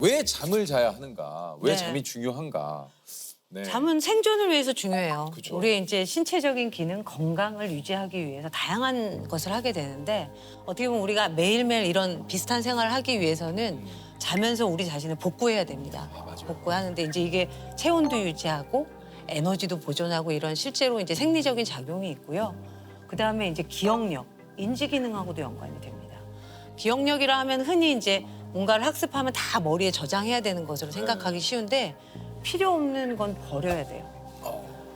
왜 잠을 자야 하는가? 왜 네. 잠이 중요한가? 네. 잠은 생존을 위해서 중요해요. 그쵸. 우리의 이제 신체적인 기능, 건강을 유지하기 위해서 다양한 것을 하게 되는데 어떻게 보면 우리가 매일매일 이런 비슷한 생활을 하기 위해서는 자면서 우리 자신을 복구해야 됩니다. 맞아요. 복구하는데 이제 이게 체온도 유지하고 에너지도 보존하고 이런 실제로 이제 생리적인 작용이 있고요. 그다음에 이제 기억력, 인지 기능하고도 연관이 됩니다. 기억력이라 하면 흔히 이제 뭔가를 학습하면 다 머리에 저장해야 되는 것으로 생각하기 쉬운데 필요 없는 건 버려야 돼요.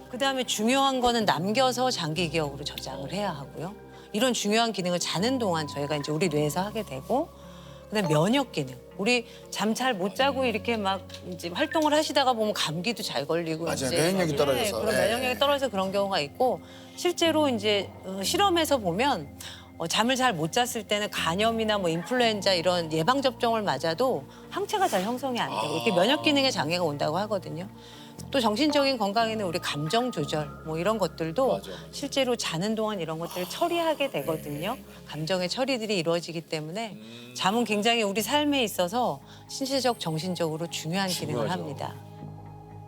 그다음에 중요한 거는 남겨서 장기 기억으로 저장을 해야 하고요. 이런 중요한 기능을 자는 동안 저희가 이제 우리 뇌에서 하게 되고 그다음에 면역 기능. 우리 잠 잘 못 자고 이렇게 막 이제 활동을 하시다가 보면 감기도 잘 걸리고 맞아요. 이제 면역력이 떨어져서. 그런 예. 면역력이 떨어져서 그런 경우가 있고 실제로 이제 실험에서 보면 잠을 잘 못 잤을 때는 간염이나 뭐 인플루엔자 이런 예방 접종을 맞아도 항체가 잘 형성이 안 되고 이렇게 면역 기능에 장애가 온다고 하거든요. 또 정신적인 건강에는 우리 감정 조절 뭐 이런 것들도 맞아. 실제로 자는 동안 이런 것들을 처리하게 되거든요. 감정의 처리들이 이루어지기 때문에 잠은 굉장히 우리 삶에 있어서 신체적, 정신적으로 중요한 기능을 중요하죠. 합니다.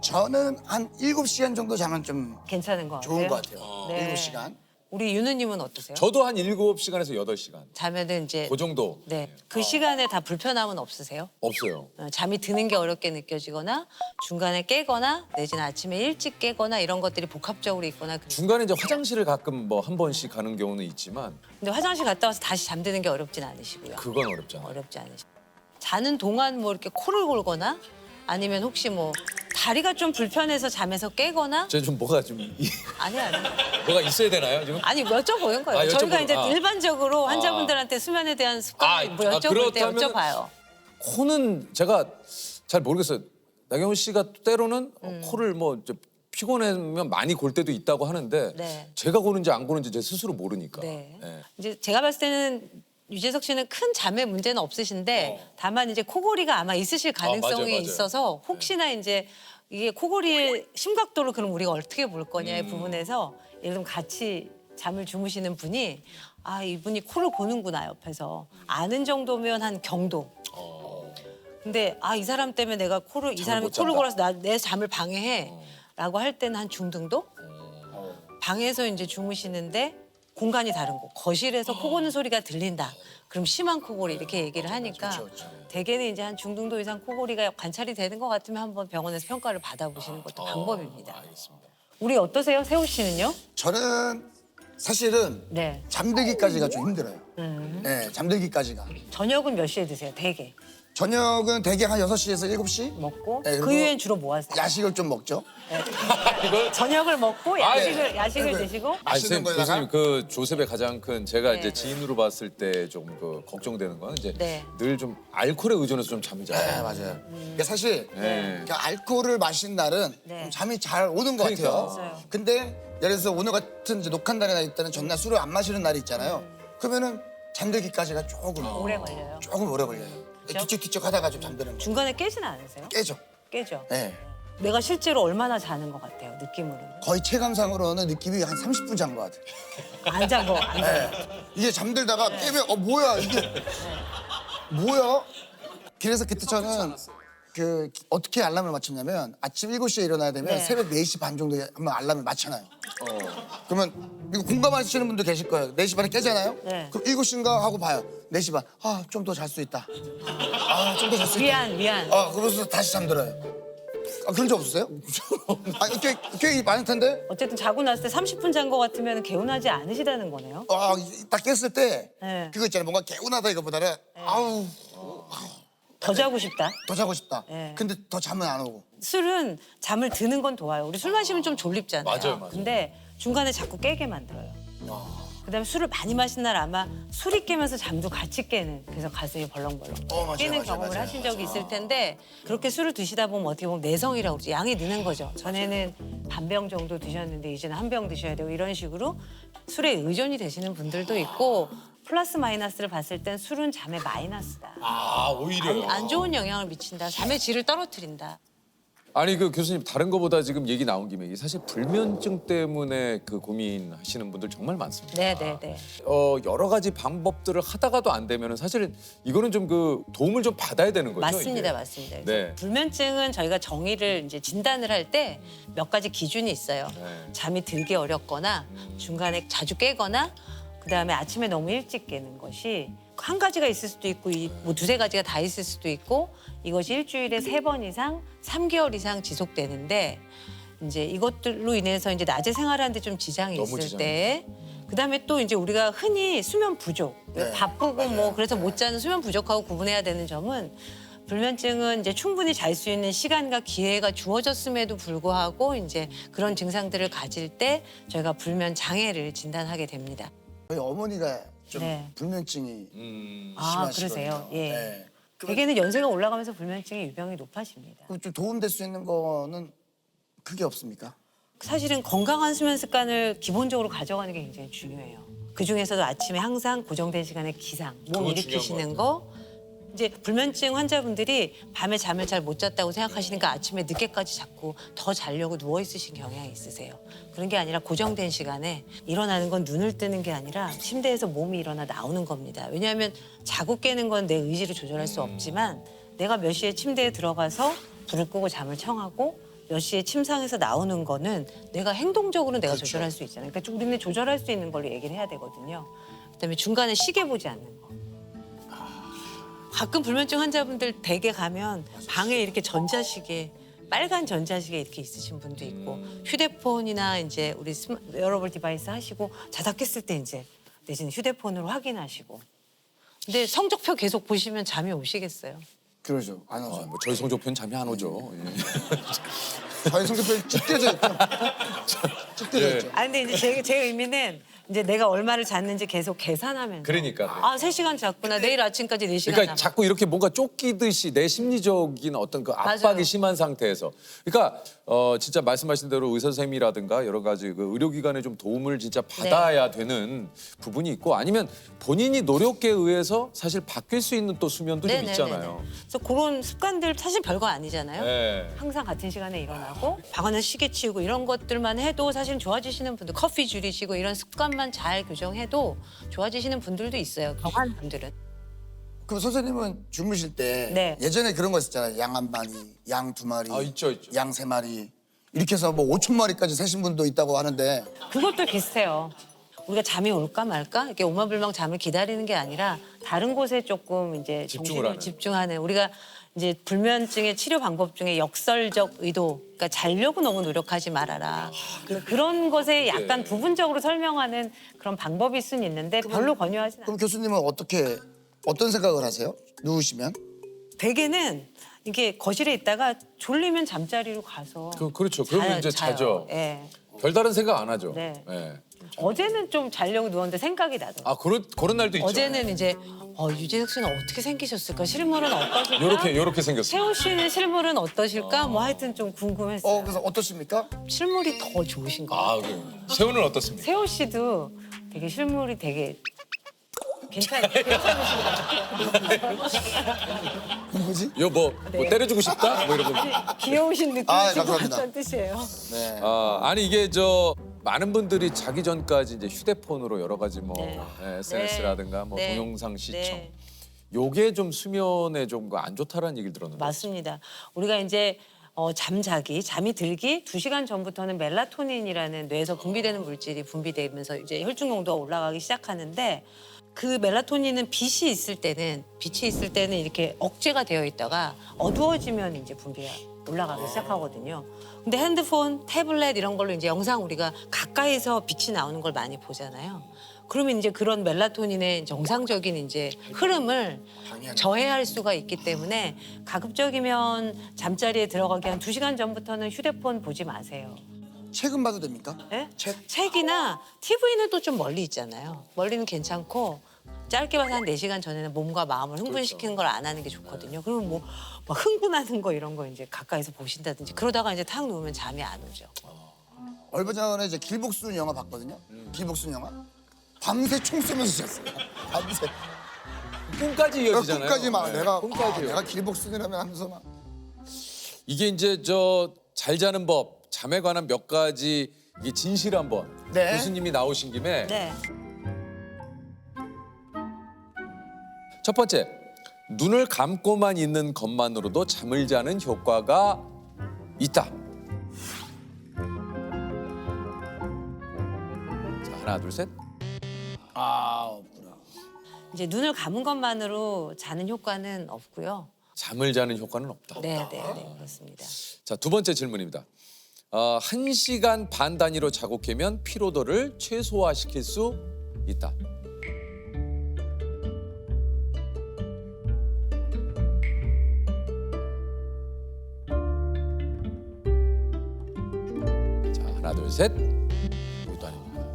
저는 한 7시간 정도 자면 좀 괜찮은 것 같아요. 좋은 것 같아요. 네. 7시간. 우리 유느님은 어떠세요? 저도 한 7시간에서 8시간. 자면은 이제 그 정도. 네. 그 시간에 다 불편함은 없으세요? 없어요. 잠이 드는 게 어렵게 느껴지거나 중간에 깨거나 내지는 아침에 일찍 깨거나 이런 것들이 복합적으로 있거나 중간에 이제 화장실을 가끔 뭐 한 번씩 가는 경우는 있지만 근데 화장실 갔다 와서 다시 잠드는 게 어렵진 않으시고요. 그건 어렵잖아요. 어렵지 않으시고 자는 동안 뭐 이렇게 코를 골거나 아니면 혹시 뭐 다리가 좀 불편해서 잠에서 깨거나 저 좀 뭐가 좀 아니 뭐가 있어야 되나요 지금? 아니 여쭤보는 거예요. 아, 저희가 여쭤보는- 이제 아. 일반적으로 환자분들한테 수면에 대한 습관 뭐 여쭤볼 때 그렇다면은 여쭤봐요. 코는 제가 잘 모르겠어요. 나경원 씨가 때로는 코를 뭐 이제 피곤하면 많이 골 때도 있다고 하는데 네. 제가 고는지 안 고는지 제 스스로 모르니까. 네. 예. 이제 제가 봤을 때는 유재석 씨는 큰 잠에 문제는 없으신데 다만 이제 코골이가 아마 있으실 가능성이 맞아요, 맞아요. 있어서 혹시나 이제 이게 코골이의 심각도를 그럼 우리가 어떻게 볼 거냐의 부분에서 예를 들면 같이 잠을 주무시는 분이 아 이분이 코를 고는구나 옆에서 아는 정도면 한 경도. 근데 아 이 사람 때문에 내가 이 사람이 못 코를 잔다. 골아서 내 잠을 방해해라고 할 때는 한 중등도? 방에서 이제 주무시는데 공간이 다른 곳, 거실에서 코 고는 소리가 들린다. 그럼 심한 코골이 이렇게 얘기를 하니까 대개는 이제 한 중등도 이상 코골이가 관찰이 되는 것 같으면 한번 병원에서 평가를 받아보시는 것도 방법입니다. 우리 어떠세요, 세호 씨는요? 저는 사실은 네. 잠들기까지가 좀 힘들어요. 네, 잠들기까지가. 저녁은 몇 시에 드세요, 대개? 저녁은 대개 한 6시에서 7시? 먹고 네, 그 그리고 이후엔 주로 뭐 하세요? 야식을 좀 먹죠. 저녁을 먹고 야식을 네. 드시고 아니, 맛있는 선생님, 거에다가? 교수님 그 조셉의 가장 큰 제가 네. 이제 지인으로 봤을 때 좀 그 걱정되는 거는 이제 네. 늘 좀 알코올에 의존해서 좀 잠이 네, 자요. 맞아요. 이게 사실 네. 그 알코올을 마신 날은 네. 좀 잠이 잘 오는 것 그러니까. 같아요. 맞아요. 근데 예를 들어서 오늘 같은 이제 녹한 날이나 있다는 전날 술을 안 마시는 날이 있잖아요. 그러면은 잠들기까지가 조금 오래 걸려요. 조금 오래 걸려요. 뒤척뒤척 하다가 좀 잠드는 거. 중간에 깨지는 않으세요? 깨죠. 깨죠. 네. 내가 실제로 얼마나 자는 것 같아요, 느낌으로는? 거의 체감상으로는 느낌이 한 30분 잔 것 같아요. 안 잔 거, 안 잔 거. 네. 이게 잠들다가 깨면 뭐야 이게 뭐야? 그래서 그때 저는 그 어떻게 알람을 맞췄냐면 아침 7시에 일어나야 되면 네. 새벽 4시 반 정도에 한번 알람을 맞춰놔요. 그러면 이거 공감하시는 분도 계실 거예요. 4시 반에 깨잖아요? 네. 그럼 7시인가 하고 봐요. 4시 반. 아, 좀 더 잘 수 있다. 아, 좀 더 잘 수 있다. 미안. 그러면서 다시 잠들어요. 아, 그런 적 없으세요? 아, 꽤 많을 텐데? 어쨌든 자고 났을 때 30분 잔 거 같으면 개운하지 않으시다는 거네요. 딱 깼을 때 네. 그거 있잖아요. 뭔가 개운하다 이거보다는 아우, 더 자고 싶다. 더 자고 싶다. 네. 근데 더 잠은 안 오고. 술은 잠을 드는 건 좋아요. 우리 술 마시면 좀 졸립잖아요. 맞아요. 근데 중간에 자꾸 깨게 만들어요. 그다음에 술을 많이 마신 날 아마 술이 깨면서 잠도 같이 깨는 그래서 가슴이 벌렁벌렁 맞아요, 깨는 맞아요, 경험을 맞아요. 하신 적이 있을 텐데 그렇게 술을 드시다 보면 어떻게 보면 내성이라고 그러죠. 양이 느는 거죠. 전에는 반병 정도 드셨는데 이제는 한 병 드셔야 되고 이런 식으로 술에 의존이 되시는 분들도 있고 플러스 마이너스를 봤을 땐 술은 잠의 마이너스다. 아 오히려. 안 좋은 영향을 미친다. 잠의 질을 떨어뜨린다. 아니 그 교수님 다른 거보다 지금 얘기 나온 김에 이게 사실 불면증 때문에 그 고민하시는 분들 정말 많습니다. 네네네. 여러 가지 방법들을 하다가도 안 되면은 사실 이거는 좀 그 도움을 좀 받아야 되는 거죠. 맞습니다, 이게. 맞습니다. 네. 불면증은 저희가 정의를 이제 진단을 할 때 몇 가지 기준이 있어요. 네. 잠이 들기 어렵거나 중간에 자주 깨거나 그다음에 아침에 너무 일찍 깨는 것이 한 가지가 있을 수도 있고 뭐 두세 가지가 다 있을 수도 있고 이것이 일주일에 3번 이상 3개월 이상 지속되는데 이제 이것들로 인해서 이제 낮에 생활하는데 좀 지장이 너무 있을 지장이 때 그다음에 또 이제 우리가 흔히 수면 부족 네, 바쁘고 맞아요. 뭐 그래서 못 자는 수면 부족하고 구분해야 되는 점은 불면증은 이제 충분히 잘 수 있는 시간과 기회가 주어졌음에도 불구하고 이제 그런 증상들을 가질 때 저희가 불면 장애를 진단하게 됩니다. 저희 어머니가 좀 네. 불면증이 아, 심하시거든요. 그러세요? 예. 네. 대개는 연세가 올라가면서 불면증의 유병이 높아집니다. 그럼 좀 도움될 수 있는 거는 크게 없습니까? 사실은 건강한 수면 습관을 기본적으로 가져가는 게 굉장히 중요해요. 그 중에서도 아침에 항상 고정된 시간에 기상, 몸 그거 일으키시는 중요한 거. 이제 불면증 환자분들이 밤에 잠을 잘 못 잤다고 생각하시니까 아침에 늦게까지 자꾸 더 자려고 누워 있으신 경향이 있으세요. 그런 게 아니라 고정된 시간에 일어나는 건 눈을 뜨는 게 아니라 침대에서 몸이 일어나 나오는 겁니다. 왜냐하면 자고 깨는 건 내 의지로 조절할 수 없지만 내가 몇 시에 침대에 들어가서 불을 끄고 잠을 청하고 몇 시에 침상에서 나오는 거는 내가 행동적으로 내가 그렇죠. 조절할 수 있잖아요. 그러니까 우리는 조절할 수 있는 걸로 얘기를 해야 되거든요. 그다음에 중간에 시계 보지 않는 거. 가끔 불면증 환자분들 댁에 가면 방에 이렇게 전자시계, 빨간 전자시계 이렇게 있으신 분도 있고 휴대폰이나 이제 우리 웨어러블 디바이스 하시고 자다 깼을 때 이제 내지는 휴대폰으로 확인하시고. 근데 성적표 계속 보시면 잠이 오시겠어요? 그러죠. 안 오죠. 뭐 저희 성적표는 잠이 안 오죠. 예. 저희 성격표 찢겨져 있죠. 찢겨져 예. 있죠. 아 근데 이제 제 의미는 이제 내가 얼마를 잤는지 계속 계산하면서 그러니까. 아 3시간 잤구나. 내일 아침까지 4시간 그러니까 남았 자꾸 이렇게 뭔가 쫓기듯이 내 심리적인 어떤 그 압박이 맞아요. 심한 상태에서 그러니까 진짜 말씀하신 대로 의사 선생님이라든가 여러 가지 그 의료기관의 좀 도움을 진짜 받아야 되는 부분이 있고 아니면 본인이 노력에 의해서 사실 바뀔 수 있는 또 수면도 좀 있잖아요. 그래서 그런 습관들 사실 별거 아니잖아요. 네. 항상 같은 시간에 일어나고 방안은 시계 치우고 이런 것들만 해도 사실 좋아지시는 분들 커피 줄이시고 이런 습관만 잘 교정해도 좋아지시는 분들도 있어요. 경한 분들은. 그럼 선생님은 주무실 때 네. 예전에 그런 거 있었잖아요. 양 1마리, 양 2마리, 아, 있죠, 있죠. 양 3마리 이렇게 해서 뭐 5,000마리까지 세신 분도 있다고 하는데 그것도 비슷해요. 우리가 잠이 올까 말까 이렇게 오마불망 잠을 기다리는 게 아니라 다른 곳에 조금 이제 집중을 정신을 하는. 집중하는 우리가 이제 불면증의 치료 방법 중에 역설적 의도, 그러니까 자려고 너무 노력하지 말아라. 그런 것에 약간 부분적으로 설명하는 그런 방법일 수는 있는데 별로 권유하진 않아요. 그럼 교수님은 어떤 생각을 하세요? 누우시면? 대개는 이게 거실에 있다가 졸리면 잠자리로 가서 그렇죠. 그러면 이제 자요. 자죠. 예. 별다른 생각 안 하죠. 네. 예. 어제는 좀 자려고 누웠는데 생각이 나더라고요. 아 그런 날도 있죠. 어제는 이제 유재석 씨는 어떻게 생기셨을까? 실물은 어떠실까? 요렇게 생겼어요. 세호 씨는 실물은 어떠실까? 뭐 하여튼 좀 궁금했어요. 그래서 어떠십니까? 실물이 더 좋으신 것 같아요. 세훈은 어떻습니까? 세호 씨도 되게 실물이 되게 괜찮으신 것 같아요. 뭐지? 뭐 때려주고 싶다? 뭐 이런 거. 귀여우신 느낌이신 아, 것 감사합니다. 같다는 뜻이에요. 네. 아니 이게 많은 분들이 자기 전까지 이제 휴대폰으로 여러 가지 뭐 네. SNS라든가 뭐 네. 동영상 시청 네. 요게 좀 수면에 좀 안 좋다라는 얘기를 들었는데. 맞습니다. 우리가 이제 잠이 들기 2시간 전부터는 멜라토닌이라는 뇌에서 분비되는 물질이 분비되면서 이제 혈중 농도가 올라가기 시작하는데 그 멜라토닌은 빛이 있을 때는 이렇게 억제가 되어 있다가 어두워지면 이제 분비가 올라가기 시작하거든요. 근데 핸드폰, 태블릿 이런 걸로 이제 영상 우리가 가까이서 빛이 나오는 걸 많이 보잖아요. 그러면 이제 그런 멜라토닌의 정상적인 이제 흐름을 저해할 수가 있기 때문에 가급적이면 잠자리에 들어가기 한 2시간 전부터는 휴대폰 보지 마세요. 책은 봐도 됩니까? 네? 책? 책이나 TV는 또 좀 멀리 있잖아요. 멀리는 괜찮고 짧게 봐서 한 4시간 전에는 몸과 마음을 흥분시키는 걸 안 하는 게 좋거든요. 그러면 뭐 막 흥분하는 거 이런 거 이제 가까이서 보신다든지 그러다가 이제 탁 누우면 잠이 안 오죠. 얼마 전에 이제 길복순 영화 봤거든요. 길복순 영화. 밤새 총 쏘면서 잤어요. 밤새. 꿈까지 이어지잖아요. 끝까지 막 네. 내가 꿈까지요. 내가 길복순이라면 하면서 막 이게 이제 저 잘 자는 법, 잠에 관한 몇 가지 이게 진실 한번 네. 교수님이 나오신 김에 네. 첫 번째, 눈을 감고만 있는 것만으로도 잠을 자는 효과가 있다. 자, 하나, 둘, 셋. 아, 없구나. 이제 눈을 감은 것만으로 자는 효과는 없고요. 잠을 자는 효과는 없다. 네, 그렇습니다. 자, 두 번째 질문입니다. 1시간 반 단위로 자고 깨면 피로도를 최소화시킬 수 있다. 자, 하나, 둘, 셋. 이것도 아닙니다.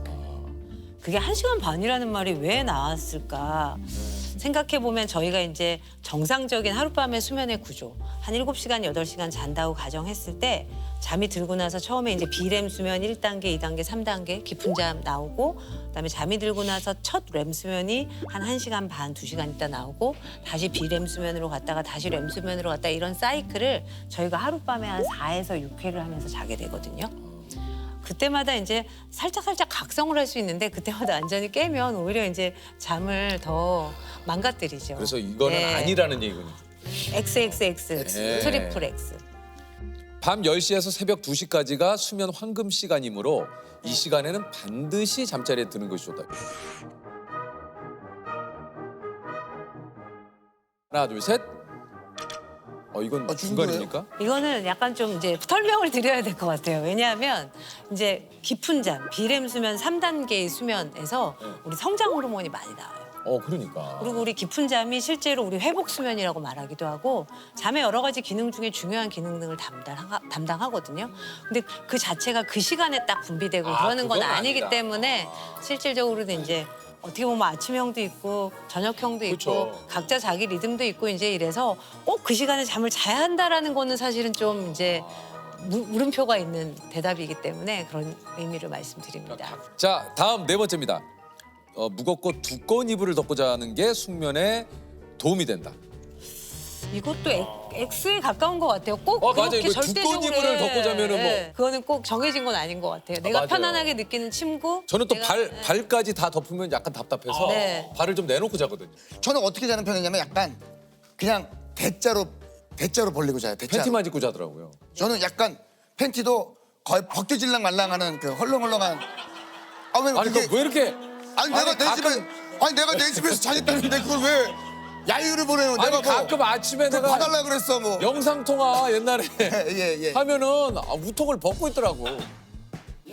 그게 1시간 반이라는 말이 왜 나왔을까? 생각해보면 저희가 이제 정상적인 하룻밤의 수면의 구조, 한 7시간, 8시간 잔다고 가정했을 때 잠이 들고 나서 처음에 이제 비렘 수면 1단계, 2단계, 3단계 깊은 잠 나오고 그다음에 잠이 들고 나서 첫 렘 수면이 한 1시간 반, 2시간 있다 나오고 다시 비렘 수면으로 갔다가 다시 렘 수면으로 갔다가 이런 사이클을 저희가 하룻밤에 한 4에서 6회를 하면서 자게 되거든요. 그때마다 이제 살짝 각성을 할 수 있는데 그때마다 완전히 깨면 오히려 이제 잠을 더 망가뜨리죠. 그래서 이거는 네. 아니라는 얘기군요. XXX, 네. 트리플 X. 밤 10시에서 새벽 2시까지가 수면 황금 시간이므로 이 시간에는 반드시 잠자리에 드는 것이 좋다. 하나, 둘, 셋. 이건 중간입니까? 이거는 약간 좀 이제 설명을 드려야 될 것 같아요. 왜냐하면 이제 깊은 잠, 비렘 수면 3단계의 수면에서 우리 성장 호르몬이 많이 나와요. 그러니까. 그리고 우리 깊은 잠이 실제로 우리 회복 수면이라고 말하기도 하고 잠의 여러 가지 기능 중에 중요한 기능 등을 담당하거든요. 근데 그 자체가 그 시간에 딱 분비되고 그러는 건 그건 아니기 아니다. 때문에 실질적으로는 이제 어떻게 보면 아침형도 있고 저녁형도 있고 그쵸. 각자 자기 리듬도 있고 이제 이래서 꼭 그 시간에 잠을 자야 한다라는 거는 사실은 좀 이제 물음표가 있는 대답이기 때문에 그런 의미를 말씀드립니다. 자, 다음 네 번째입니다. 무겁고 두꺼운 이불을 덮고 자는 게 숙면에 도움이 된다. 이것도 X에 가까운 것 같아요. 꼭 맞아요. 그렇게 이거 절대적으로 두꺼운 이불을 덮고 자면은 뭐. 그거는 꼭 정해진 건 아닌 것 같아요. 내가 맞아요. 편안하게 느끼는 침구. 저는 또 내가- 발까지 다 덮으면 약간 답답해서 네. 발을 좀 내놓고 자거든요. 저는 어떻게 자는 편이냐면 약간 그냥 대자로 벌리고 자요. 대자로. 팬티만 입고 자더라고요. 저는 약간 팬티도 거의 벗겨질랑 말랑하는 그 헐렁헐렁한. 왜 아니, 그게? 그거 왜 이렇게 내가 내 집에서 자겠다는데 그걸 왜 야유를 보내요? 아니, 내가 뭐 가끔 아침에 내가 봐달라 그랬어 뭐. 영상 통화 옛날에 예. 하면은 우통을 벗고 있더라고.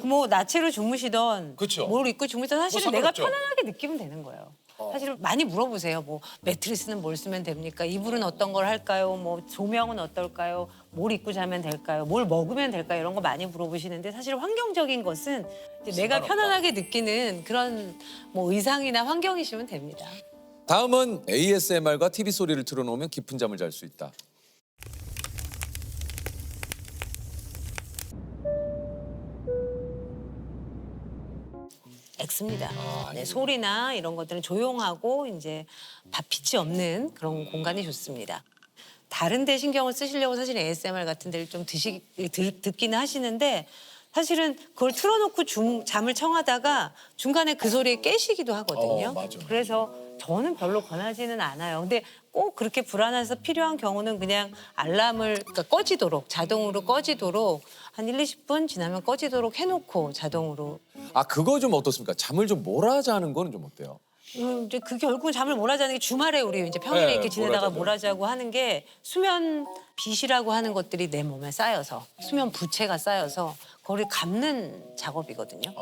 뭐 나체로 주무시던 그쵸. 뭘 입고 주무시던 사실은 뭐 내가 상관없죠. 편안하게 느끼면 되는 거예요. 사실 많이 물어보세요. 뭐 매트리스는 뭘 쓰면 됩니까? 이불은 어떤 걸 할까요? 뭐 조명은 어떨까요? 뭘 입고 자면 될까요? 뭘 먹으면 될까요? 이런 거 많이 물어보시는데 사실 환경적인 것은 이제 내가 편안하게 느끼는 그런 뭐 의상이나 환경이시면 됩니다. 다음은 ASMR과 TV 소리를 틀어놓으면 깊은 잠을 잘 수 있다. X입니다. 네, 소리나 이런 것들은 조용하고 이제 빛이 없는 그런 공간이 좋습니다. 다른 데 신경을 쓰시려고 사실 ASMR 같은 데를 좀 듣기는 하시는데 사실은 그걸 틀어놓고 잠을 청하다가 중간에 그 소리에 깨시기도 하거든요. 맞아. 그래서 저는 별로 권하지는 않아요. 근데 꼭 그렇게 불안해서 필요한 경우는 그냥 알람을 그러니까 꺼지도록 자동으로 꺼지도록 한 1, 20분 지나면 꺼지도록 해놓고 자동으로 그거 좀 어떻습니까? 잠을 좀 몰아자는 거는 좀 어때요? 이제 그 결국은 잠을 몰아자는 게 주말에 우리 이제 평일에 네, 이렇게 지내다가 몰아자죠. 몰아자고 하는 게 수면 빛이라고 하는 것들이 내 몸에 쌓여서 수면 부채가 쌓여서 그걸 감는 작업이거든요.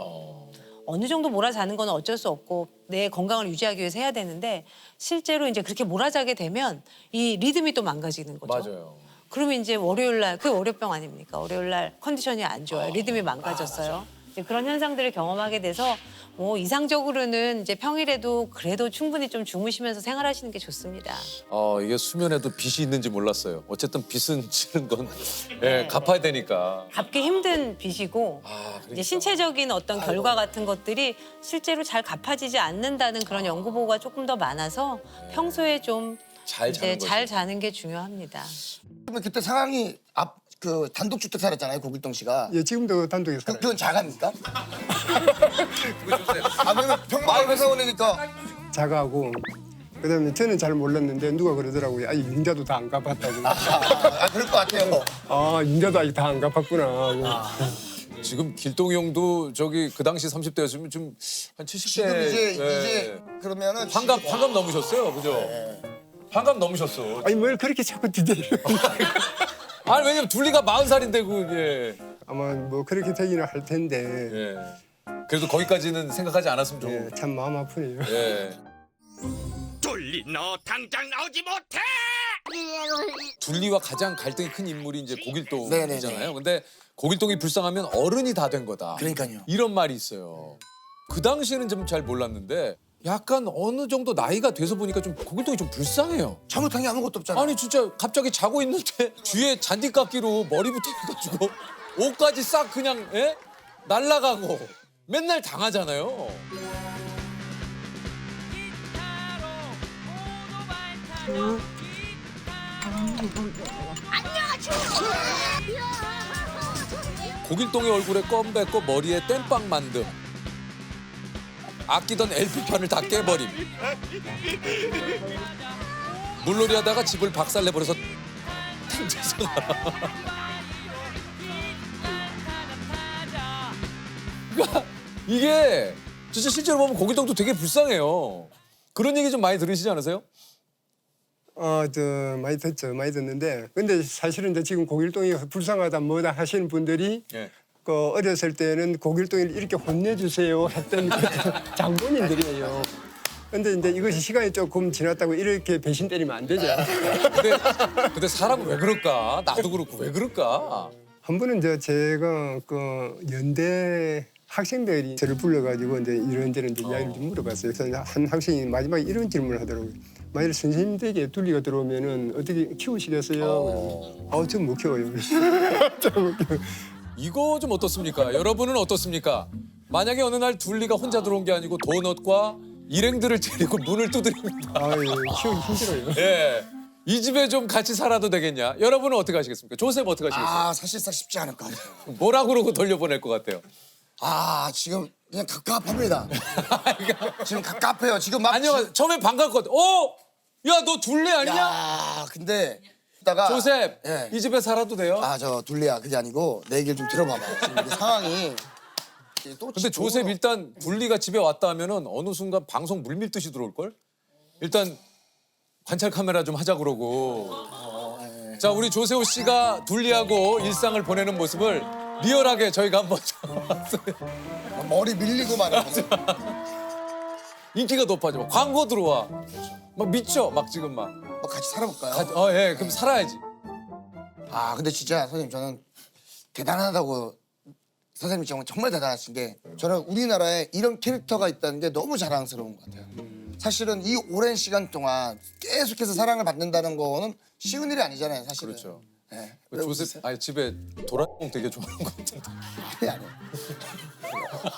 어느 정도 몰아자는 건 어쩔 수 없고 내 건강을 유지하기 위해서 해야 되는데 실제로 이제 그렇게 몰아자게 되면 이 리듬이 또 망가지는 거죠. 맞아요. 그러면 이제 월요일 날 그 월요병 아닙니까? 월요일 날 컨디션이 안 좋아요. 리듬이 망가졌어요. 이제 그런 현상들을 경험하게 돼서 뭐 이상적으로는 이제 평일에도 그래도 충분히 좀 주무시면서 생활하시는 게 좋습니다. 이게 수면에도 빚이 있는지 몰랐어요. 어쨌든 빚은 지는 건 갚아야 되니까. 갚기 힘든 빚이고 그러니까. 이제 신체적인 어떤 결과 같은 것들이 실제로 잘 갚아지지 않는다는 그런 연구 보고가 조금 더 많아서 평소에 좀 잘 자는 이제 잘 자는 게 중요합니다. 그러면 그때 상황이 그 단독 주택 살았잖아요, 고길동 씨가. 예, 지금도 단독에 살아요. 그건 자가입니까? 아, 왜냐면 평범한 회사원이니까. 자가하고 그다음에 저는 잘 몰랐는데 누가 그러더라고요. 아, 융자도 다 안 갚았다고. 아, 그럴 것 같아요. 아, 융자도 아직 다 안 갚았구나. 지금 길동이 형도 저기 그 당시 30대였으면 좀 한 70대. 지금 이제 그러면은 환갑 넘으셨어요, 그죠? 환갑 넘으셨어. 아니 뭘 그렇게 자꾸 디테일. 아니 왜냐면 둘리가 40살인데 그 예. 아마 뭐 그렇게 되기는 할 텐데 예. 그래도 거기까지는 생각하지 않았으면 좋고. 예, 참 마음 아프네요. 예. 둘리 너 당장 나오지 못해! 둘리와 가장 갈등이 큰 인물이 이제 네네네. 고길동이잖아요. 근데 고길동이 불쌍하면 어른이 다 된 거다. 그러니까요. 이런 말이 있어요. 그 당시에는 좀 잘 몰랐는데 약간 어느 정도 나이가 돼서 보니까 좀 고길동이 좀 불쌍해요. 잘못한 게 아무것도 없잖아. 아니 진짜 갑자기 자고 있는데 뒤에 잔디깎기로 머리부터 해가지고 옷까지 싹 그냥 예? 날라가고 맨날 당하잖아요. 고길동의 얼굴에 껌 뱉고 머리에 땜빵 만듦. 아끼던 LP판을 다 깨버림. 물놀이 하다가 집을 박살내버려서 탕쳐서 그러니까 이게 진짜 실제로 보면 고길동도 되게 불쌍해요. 그런 얘기 좀 많이 들으시지 않으세요? 많이 듣죠, 많이 듣는데 근데 사실은 이제 지금 고길동이 불쌍하다 뭐다 하시는 분들이 예. 그 어렸을 때는 고길동이를 이렇게 혼내주세요 했던 그 장본인들이에요. 근데 이제 이것이 시간이 조금 지났다고 이렇게 배신 때리면 안 되죠. 근데 사람은 왜 그럴까? 나도 그렇고 왜 그럴까? 한 번은 제가 그 연대 학생들이 저를 불러가지고 이제 이런저런 이제 이야기를 좀 물어봤어요. 그래서 한 학생이 마지막에 이런 질문을 하더라고요. 만약 선생님 댁에 둘리가 들어오면은 어떻게 키우시겠어요? 전 못 키워요. 저못 키워요. 이거 좀 어떻습니까? 여러분은 어떻습니까? 만약에 어느 날 둘리가 혼자 들어온 게 아니고 도넛과 일행들을 데리고 문을 두드립니다. 키우기 힘들어요. 예. 이 집에 좀 같이 살아도 되겠냐? 여러분은 어떻게 하시겠습니까? 조셉 어떻게 하시겠어요? 아, 사실상 쉽지 않을 것 같아요. 뭐라 그러고 돌려보낼 것 같아요? 아, 지금 그냥 갑갑합니다. 지금 갑갑해요. 지금 막 아니요, 처음에 반갑거든. 야, 너 둘리 아니냐? 야, 근데 이따가 조셉, 예. 이 집에 살아도 돼요? 아, 저 둘리야, 그게 아니고 내 얘기를 좀 들어봐봐. 지금 이게 상황이 또 근데 조셉 일단 둘리가 집에 왔다 하면은 어느 순간 방송 물밀듯이 들어올걸? 일단 관찰 카메라 좀 하자 그러고. 자, 우리 조세호 씨가 둘리하고 일상을 보내는 모습을 리얼하게 저희가 한번 봤어요. 머리 밀리고 말이야. 인기가 높아져. 막 광고 들어와. 막 미쳐. 막 지금 막. 뭐 같이 살아볼까요? 예, 그럼 살아야지. 아, 근데 진짜 선생님 저는 대단하다고 선생님 정말 대단하신 게 저는 우리나라에 이런 캐릭터가 있다는 게 너무 자랑스러운 것 같아요. 사실은 이 오랜 시간 동안 계속해서 사랑을 받는다는 거는 쉬운 일이 아니잖아요, 사실은. 그렇죠. 네. 조셉, 아니 집에 도라에몽 되게 좋아하는 것 같은데.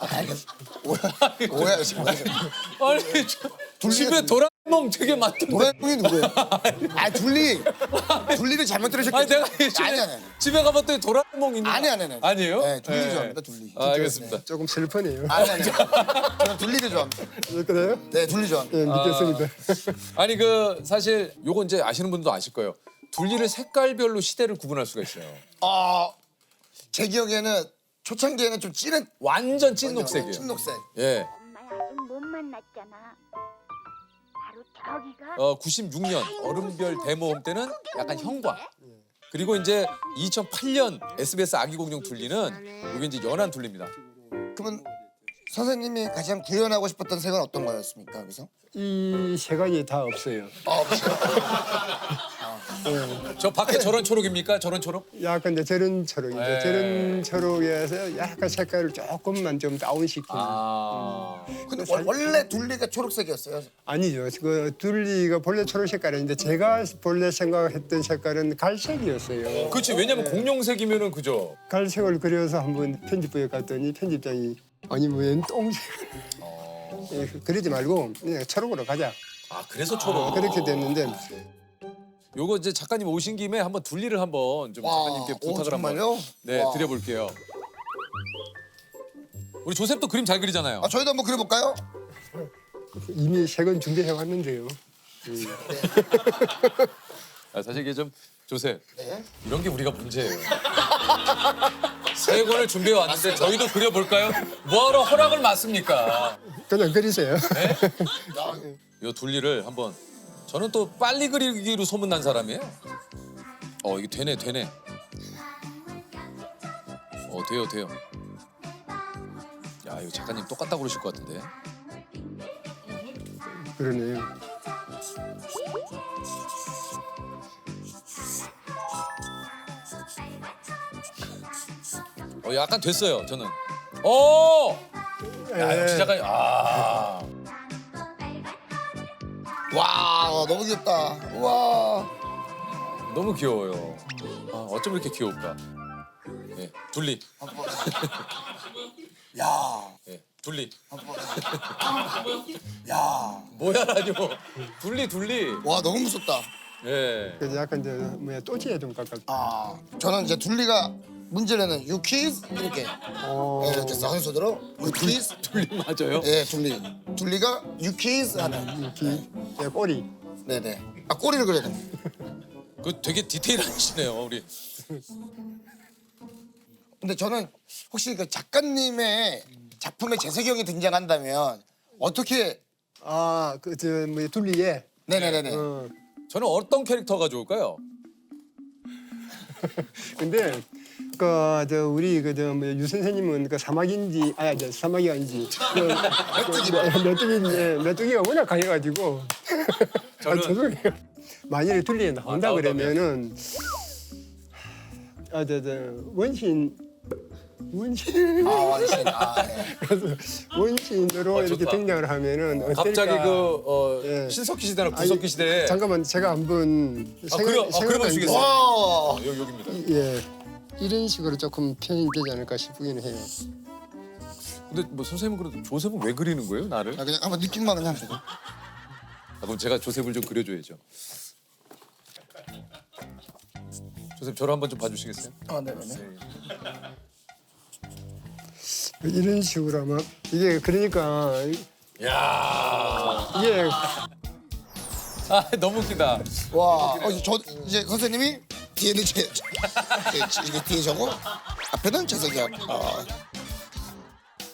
아니, 아니. 오해하지 마세요. 아니, 집에 도라에몽 되게 많던데. 도라에몽이 누구예요? 아, 둘리를 잘못 들으셨겠죠? 아니, 내가 아니. 집에 가봤더니 도라에몽 있는 아니. 아니에요? 네, 둘리 좋아합니다, 둘리. 알겠습니다. 조금 슬프네요. 아니. 저는 둘리를 좋아합니다. 그래요? 네, 둘리 좋아합니다. 예, 믿겠습니다. 아니 그 사실 요거 이제 아시는 분도 아실 거예요. 둘리를 색깔별로 시대를 구분할 수가 있어요. 제 기억에는 초창기에는 좀 진한 완전 찐 녹색이에요. 찐녹색. 예. 엄마야 아직 못 만났잖아. 바로 저기가 96년 얼음별 대모험 때는 약간 형광. 그리고 이제 2008년 SBS 아기 공룡 둘리는 이게 이제 연한 둘리입니다. 그러면 선생님이 가장 구현하고 싶었던 색은 어떤 거였습니까? 여기서? 이 세 가지 다 없어요. 저 밖에 저런 초록입니까? 저런 초록? 약간 이제 저런 초록이죠. 네. 저런 초록에서 약간 색깔을 조금만 좀 다운시키는. 근데 원래 둘리가 초록색이었어요. 아니죠. 그 둘리가 본래 초록 색깔인데 제가 본래 생각했던 색깔은 갈색이었어요. 그렇지. 왜냐면 공룡색이면은 그죠. 갈색을 그려서 한번 편집부에 갔더니 편집장이 아니 뭐웬 똥색. 그러지 말고 그냥 초록으로 가자. 아 그래서 초록. 그렇게 됐는데 요거 이제 작가님 오신 김에 한번 둘리를 한번 좀 작가님께 부탁을 한번 정말요? 네 와. 드려볼게요. 우리 조셉도 그림 잘 그리잖아요. 아, 저희도 한번 그려볼까요? 이미 색은 준비해 왔는데요. 사실 이게 좀 조셉 네. 이런 게 우리가 문제예요. 세 권을 준비해 왔는데 저희도 그려볼까요? 뭐하러 허락을 맞습니까? 그냥 그리세요. 이 둘리를 한번 저는 또 빨리 그리기로 소문난 사람이에요. 이게 되네. 돼요. 야 이거 작가님 똑같다고 그러실 것 같은데. 그러네요. 약간 됐어요 저는. 야 역시 작가님. 와, 너무 귀엽다. 우와. 너무 귀여워요. 어쩜 이렇게 귀여울까? 네, 둘리. 야, 네, 둘리. 야. 뭐야라뇨. 둘리. 와, 너무 무섭다. 예. 그래서 약간 이제 뭐야 또지에 좀 가깝다. 아, 저는 이제 둘리가 문제는 you kiss 이렇게 이렇게 한 손으로 you kiss. 둘리 맞아요? 예, 둘리가 you kiss 하는. 예, 꼬리. 네네. 아, 꼬리를 그려야 돼. 그 되게 디테일하시네요 우리. 근데 저는 혹시 그 작가님의 작품에 재석이 형이 등장한다면 어떻게? 그저 뭐 둘리에. 네네네네. 저는 어떤 캐릭터가 좋을까요? 근데 저 우리 유 선생님은 그 사막인지 저 사막이 아니지 메뚜기가 워낙 강해가지고 저는- 죄송해요. 만일에 둘리에 나온다 나온다면. 그러면은 원신 아, 완신. 아, 예. 그래서 원신으로 이렇게 좋다. 등장을 하면은 어떨까? 갑자기 예. 신석기 시대나 구석기 시대에 잠깐만 제가 한번 그려볼 수 있겠어요? 와. 여기입니다. 예 이런 식으로 조금 표현이 되지 않을까 싶긴 해요. 근데 뭐 선생님은 그래도 조셉은 왜 그리는 거예요 나를? 아, 그냥 한번 느낌만 그냥 주고. 그럼 제가 조셉을 좀 그려줘야죠. 조셉 저를 한번 좀 봐주시겠어요? 아, 네네네. 이런 식으로 아마 이게 그러니까 야, 이게 너무 웃기다. 와, 저 이제 선생님이 뒤에는 이게 뒤에 저고 앞에는 재석이 형.